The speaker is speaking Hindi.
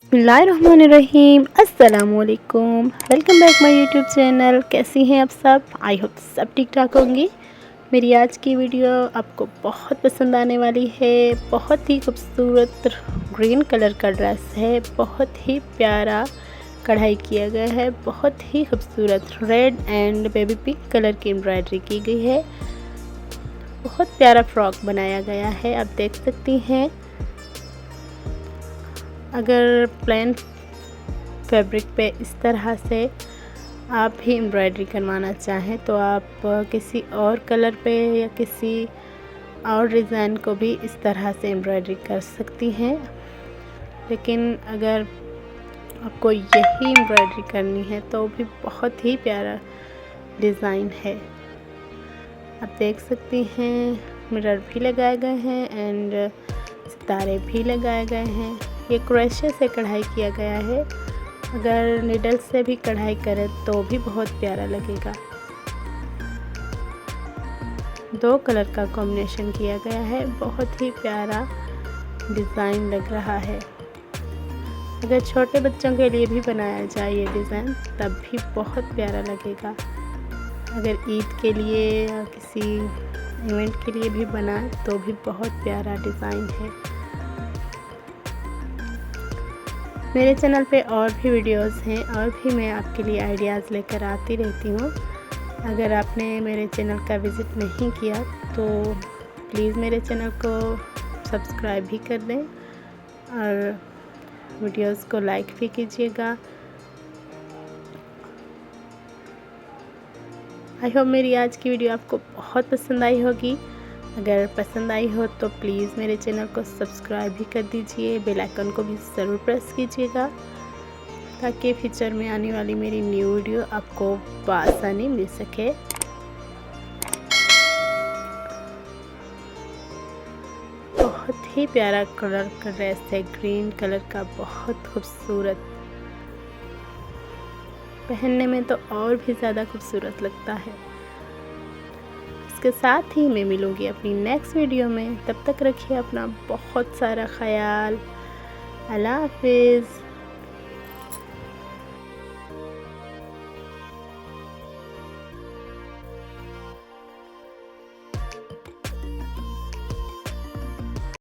बिस्मिल्लाहिर्रहमानिर्रहीम। अस्सलामुअलैकुम, welcome back my YouTube channel. कैसी हैं आप सब? आई होप सब ठीक ठाक होंगी। मेरी आज की वीडियो आपको बहुत पसंद आने वाली है। बहुत ही खूबसूरत ग्रीन कलर का ड्रेस है, बहुत ही प्यारा कढ़ाई किया गया है, बहुत ही खूबसूरत red and baby pink colour की एम्ब्रॉयडरी की गई है। बहुत प्यारा फ्रॉक बनाया गया है, आप देख सकती हैं। अगर प्लेन फैब्रिक पे इस तरह से आप भी एम्ब्रॉयडरी करवाना चाहें तो आप किसी और कलर पे या किसी और डिज़ाइन को भी इस तरह से एम्ब्रॉयडरी कर सकती हैं। लेकिन अगर आपको यही एम्ब्रॉयडरी करनी है तो भी बहुत ही प्यारा डिज़ाइन है। आप देख सकती हैं मिरर भी लगाए गए हैं एंड सितारे भी लगाए गए हैं। ये क्रोशे से कढ़ाई किया गया है। अगर निडल से भी कढ़ाई करें तो भी बहुत प्यारा लगेगा। दो कलर का कॉम्बिनेशन किया गया है, बहुत ही प्यारा डिज़ाइन लग रहा है। अगर छोटे बच्चों के लिए भी बनाया जाए ये डिज़ाइन तब भी बहुत प्यारा लगेगा। अगर ईद के लिए या किसी इवेंट के लिए भी बनाए तो भी बहुत प्यारा डिज़ाइन है। मेरे चैनल पे और भी वीडियोस हैं और भी मैं आपके लिए आइडियाज़ लेकर आती रहती हूँ। अगर आपने मेरे चैनल का विज़िट नहीं किया तो प्लीज़ मेरे चैनल को सब्सक्राइब भी कर दें और वीडियोस को लाइक भी कीजिएगा। आई होप मेरी आज की वीडियो आपको बहुत पसंद आई होगी। अगर पसंद आई हो तो प्लीज़ मेरे चैनल को सब्सक्राइब भी कर दीजिए, बेल आइकन को भी ज़रूर प्रेस कीजिएगा ताकि फ्यूचर में आने वाली मेरी न्यू वीडियो आपको बआसानी मिल सके। बहुत ही प्यारा कलर का ड्रेस है, ग्रीन कलर का, बहुत खूबसूरत। पहनने में तो और भी ज़्यादा खूबसूरत लगता है। इसके साथ ही मैं मिलूँगी अपनी नेक्स्ट वीडियो में। तब तक रखिए अपना बहुत सारा ख्याल। अल्लाह हाफिज़।